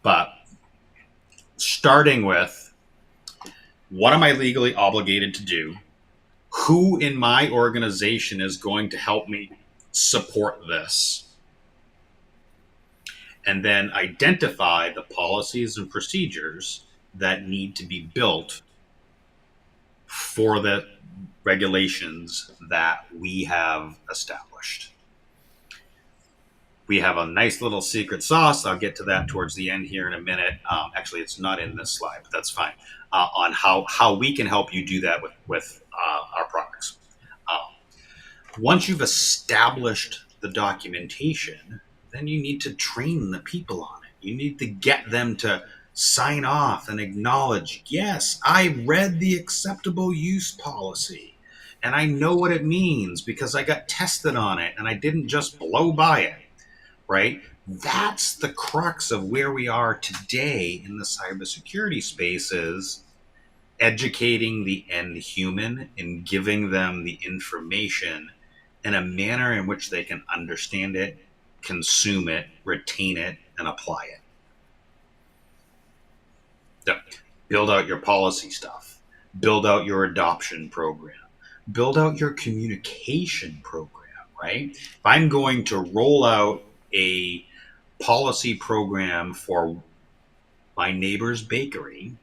But starting with, what am I legally obligated to do? Who in my organization is going to help me support this? And then identify the policies and procedures that need to be built for the regulations that we have established. We have a nice little secret sauce. I'll get to that towards the end here in a minute. Actually, it's not in this slide, but that's fine. On how we can help you do that with our products. Once you've established the documentation, then you need to train the people on it. You need to get them to sign off and acknowledge, yes, I read the acceptable use policy and I know what it means because I got tested on it and I didn't just blow by it, right? That's the crux of where we are today in the cybersecurity space, is educating the end human and giving them the information in a manner in which they can understand it, consume it, retain it, and apply it. So, build out your policy stuff, build out your adoption program, build out your communication program, right? If I'm going to roll out a policy program for my neighbor's bakery,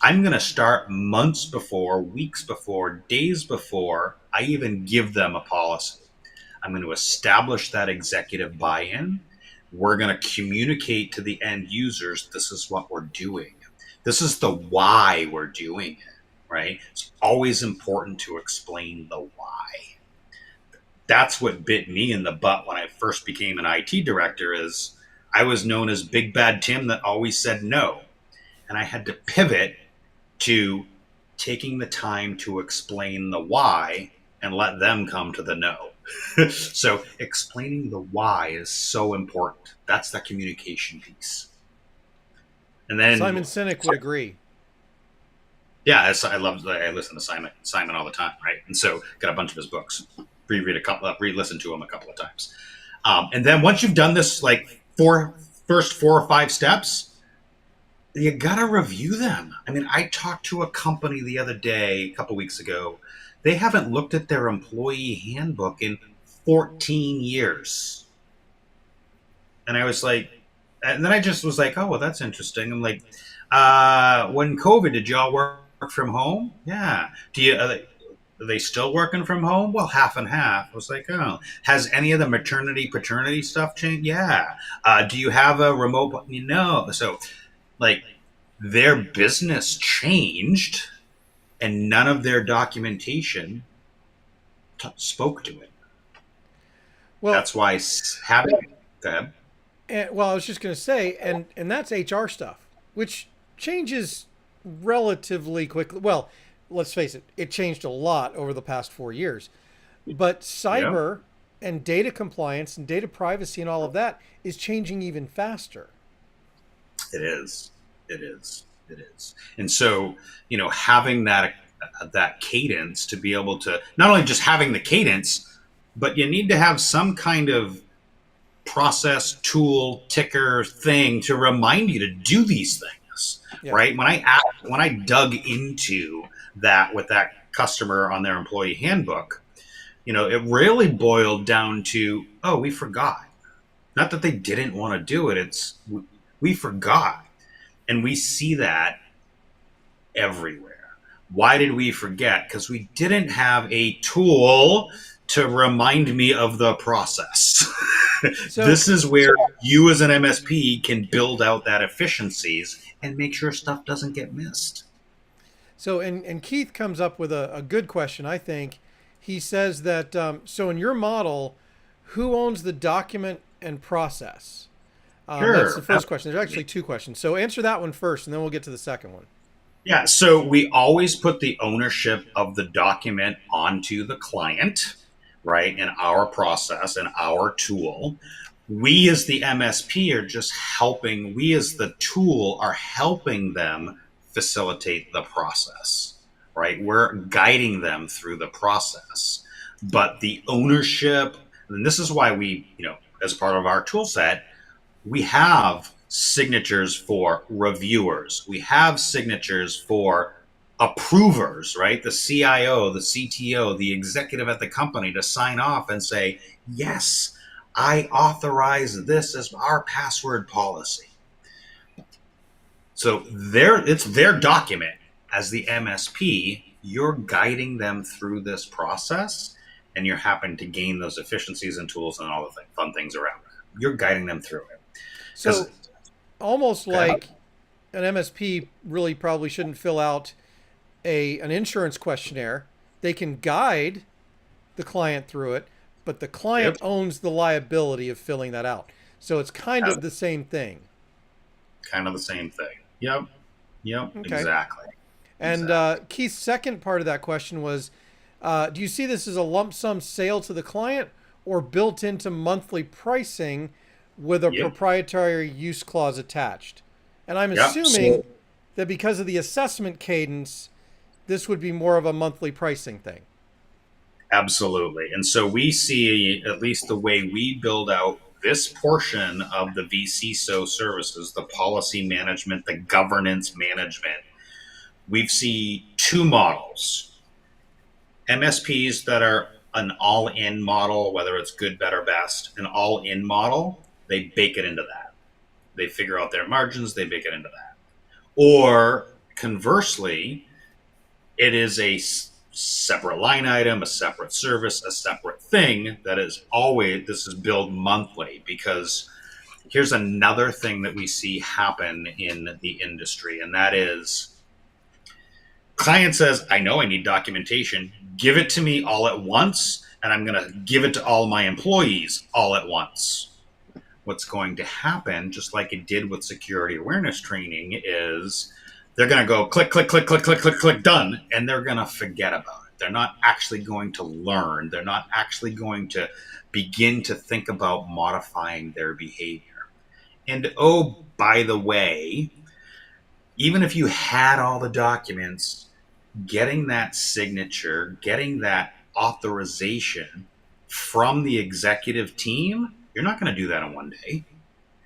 I'm going to start months before, weeks before, days before I even give them a policy. I'm going to establish that executive buy-in. We're going to communicate to the end users, this is what we're doing. This is the why we're doing it, right? It's always important to explain the why. That's what bit me in the butt when I first became an IT director. Is I was known as Big Bad Tim that always said no. And I had to pivot to taking the time to explain the why and let them come to the no. So explaining the why is so important. That's the communication piece. And then, Simon Sinek would agree. yeah, I listen to Simon all the time, right? And so got a bunch of his books, re-listen to him a couple of times. And then once you've done this, like first 4 or 5 steps, you gotta review them. I mean, I talked to a company the other day, a couple weeks ago. They haven't looked at their employee handbook in 14 years. And I was like, and then I just was like, oh, well, that's interesting. I'm like, when COVID, did y'all work from home? Yeah. Are they still working from home? Well, half and half. I was like, oh, has any of the maternity, paternity stuff changed? Yeah. Do you have a remote? No. So, like, their business changed and none of their documentation spoke to it. Well, That's why having, go ahead. well, I was just going to say, and that's HR stuff, which changes relatively quickly. Well, let's face it, it changed a lot over the past 4 years. But Yeah, cyber and data compliance and data privacy and all of that is changing even faster. it is. It is. It is. And so, having that cadence to be able to, not only just having the cadence, but you need to have some kind of process, tool, ticker thing to remind you to do these things, Yeah. right? When I dug into that with that customer on their employee handbook, it really boiled down to, oh, we forgot. Not that they didn't want to do it, it's we forgot. And we see that everywhere. Why did we forget? Because we didn't have a tool to remind me of the process. So This is where you as an MSP can build out that efficiencies and make sure stuff doesn't get missed. and Keith comes up with a good question, I think. He says that so in your model, who owns the document and process? That's the Sure. first question. There's actually two questions. So answer that one first, and then we'll get to the second one. Yeah, so we always put the ownership of the document onto the client, right, in our process and our tool. We, as the MSP, are just helping, we, as the tool, are helping them facilitate the process, right? We're guiding them through the process. But the ownership, and this is why we, as part of our tool set, we have signatures for reviewers. We have signatures for approvers, right? The CIO, the CTO, the executive at the company to sign off and say, yes, I authorize this as our password policy. So it's their document. As the MSP, you're guiding them through this process, and you're happening to gain those efficiencies and tools and all the fun things around it. You're guiding them through it. Because So almost like an MSP really probably shouldn't fill out an insurance questionnaire. They can guide the client through it, but the client yep, owns the liability of filling that out. So it's kind of the same thing. kind of the same thing. Yep. Yep. Okay. Exactly. And Exactly. Keith's second part of that question was, do you see this as a lump sum sale to the client or built into monthly pricing with a Yep. proprietary use clause attached? And I'm Yep. assuming that because of the assessment cadence, this would be more of a monthly pricing thing. Absolutely. And so we see, at least the way we build out this portion of the VCSO services, the policy management, the governance management, we see two models. MSPs that are an all-in model, whether it's good, better, best, an all-in model, they bake it into that. They figure out their margins, they bake it into that. Or conversely, it is a separate line item, a separate service, a separate thing that is always, this is billed monthly. Because here's another thing that we see happen in the industry, and that is client says, I know I need documentation, give it to me all at once, and I'm going to give it to all my employees all at once. What's going to happen, just like it did with security awareness training, is they're going to go click, click, click, click, click, click, click, done, and they're going to forget about it. They're not actually going to learn. They're not actually going to begin to think about modifying their behavior. And oh, by the way, even if you had all the documents, getting that signature, getting that authorization from the executive team, you're not going to do that in one day.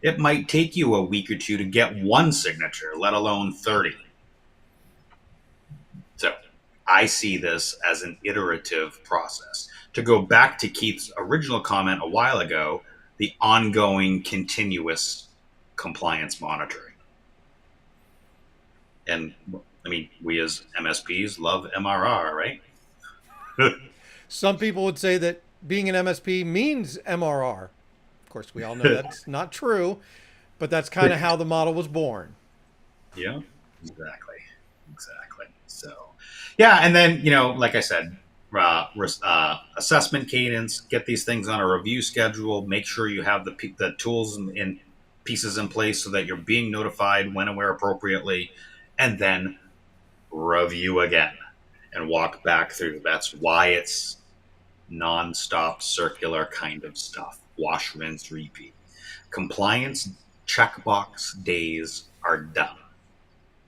It might take you a week or two to get one signature, let alone 30. So I see this as an iterative process. To go back to Keith's original comment a while ago, the ongoing continuous compliance monitoring. And I mean, we as MSPs love MRR, right? Some people would say that being an MSP means MRR. Of course, we all know that's not true, but that's kind of how the model was born. Yeah, exactly. Exactly. So, yeah. And then, like I said, assessment cadence, get these things on a review schedule, make sure you have the tools and pieces in place so that you're being notified when and where appropriately, and then review again and walk back through. That's why it's nonstop circular kind of stuff. Wash, rinse, repeat. Compliance checkbox days are done.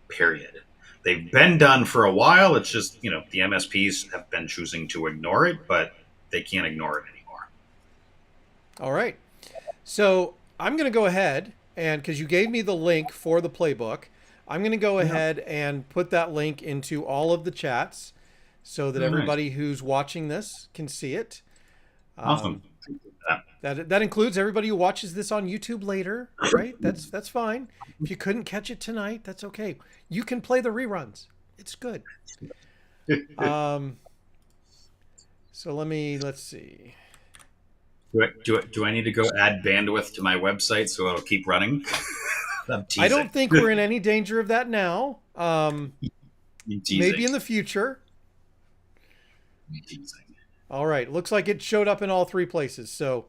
Period. They've been done for a while. It's just, the MSPs have been choosing to ignore it, but they can't ignore it anymore. All right. So I'm going to go ahead and because you gave me the link for the playbook, I'm going to go Yeah. ahead and put that link into all of the chats so that Oh, nice. everybody who's watching this can see it. Awesome. Um, that includes everybody who watches this on YouTube later, right? That's fine. If you couldn't catch it tonight, that's okay. You can play the reruns. It's good. Um, so let's see. Do I need to go add bandwidth to my website so it'll keep running? I'm I teasing. don't think we're in any danger of that now. I'm Maybe teasing. in the future. I'm teasing. All right. Looks like it showed up in all three places. So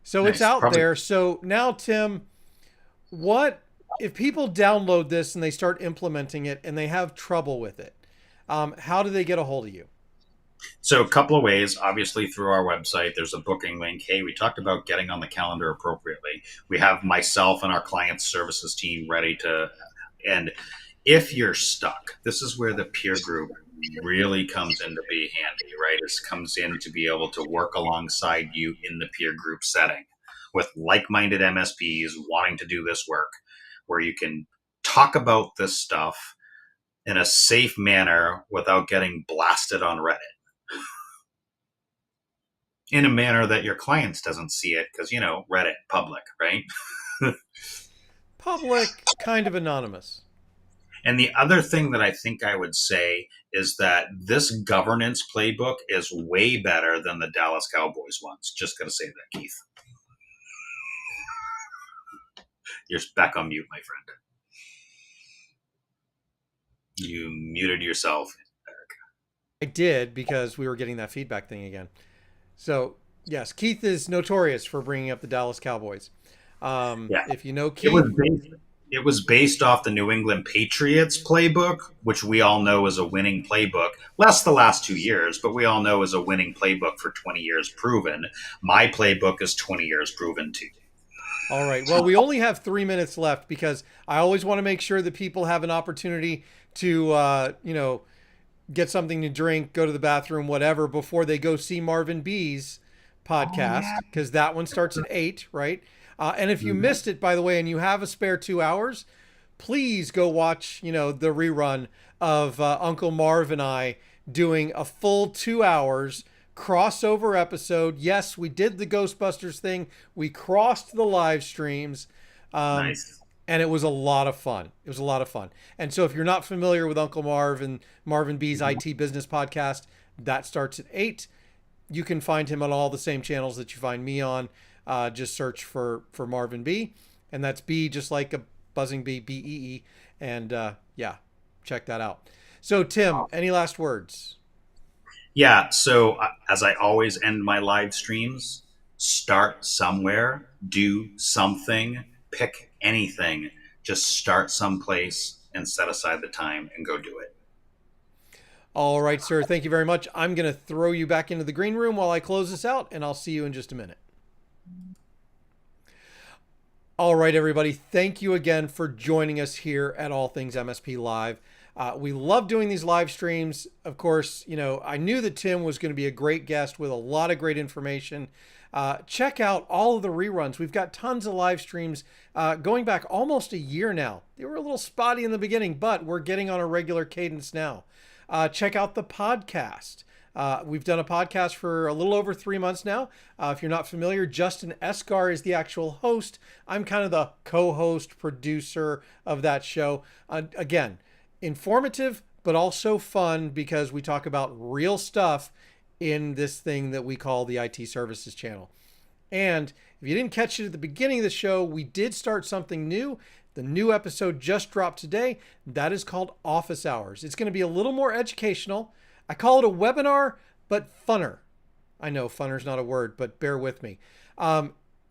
it's Nice. out Probably. there. So now, Tim, what if people download this and they start implementing it and they have trouble with it? How do they get a hold of you? So a couple of ways, obviously through our website, there's a booking link. Hey, we talked about getting on the calendar appropriately. We have myself and our client services team ready to, and if you're stuck, this is where the peer group really comes in to be handy, right? It comes in to be able to work alongside you in the peer group setting with like-minded MSPs wanting to do this work where you can talk about this stuff in a safe manner without getting blasted on Reddit in a manner that your clients doesn't see it because Reddit public, right? Public, kind of anonymous. And the other thing that I think I would say is that this governance playbook is way better than the Dallas Cowboys ones. Just gonna say that, Keith. You're back on mute, my friend. You muted yourself, Eric. I did because we were getting that feedback thing again. So yes, Keith is notorious for bringing up the Dallas Cowboys. Yeah, If you know it was Keith, based. It was based off the New England Patriots playbook, which we all know is a winning playbook. Less the last 2 years, but we all know is a winning playbook for 20 years proven. My playbook is 20 years proven too. all right. Well, we only have 3 minutes left because I always want to make sure that people have an opportunity to, get something to drink, go to the bathroom, whatever, before they go see Marvin B's Oh yeah. podcast because that one starts at 8, right? And if you Mhm. missed it, by the way, and you have a spare 2 hours, please go watch, the rerun of Uncle Marv and I doing a full 2 hours crossover episode. Yes, we did the Ghostbusters thing. We crossed the live streams. Um, Nice. and it was a lot of fun. It was a lot of fun. And so if you're not familiar with Uncle Marv and Marvin B's IT Business Podcast, that starts at 8. You can find him on all the same channels that you find me on. Just search for Marvin B, and that's B just like a buzzing bee, BEE. And yeah, check that out. So Tim, any last words? Yeah. So as I always end my live streams, start somewhere, do something, pick anything. Just start someplace and set aside the time and go do it. All right, sir. Thank you very much. I'm going to throw you back into the green room while I close this out, and I'll see you in just a minute. All right, everybody. Thank you again for joining us here at All Things MSP Live. We love doing these live streams. Of course, I knew that Tim was going to be a great guest with a lot of great information. Check out all of the reruns. We've got tons of live streams going back almost a year now. They were a little spotty in the beginning, but we're getting on a regular cadence now. Check out the podcast. We've done a podcast for a little over 3 months now. If you're not familiar, Justin Escar is the actual host. I'm kind of the co-host, producer of that show. Again, informative, but also fun because we talk about real stuff in this thing that we call the IT Services channel. And if you didn't catch it at the beginning of the show, we did start something new. The new episode just dropped today. That is called Office Hours. It's going to be a little more educational. I call it a webinar, but funner. I know funner's not a word, but bear with me.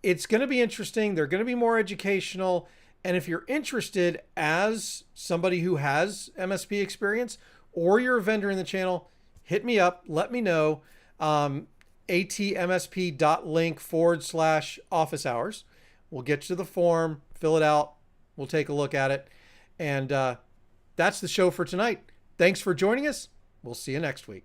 It's going to be interesting. They're going to be more educational. And if you're interested as somebody who has MSP experience or you're a vendor in the channel, hit me up. Let me know. atmsp.link/office hours. We'll get you the form, fill it out. We'll take a look at it. And that's the show for tonight. Thanks for joining us. We'll see you next week.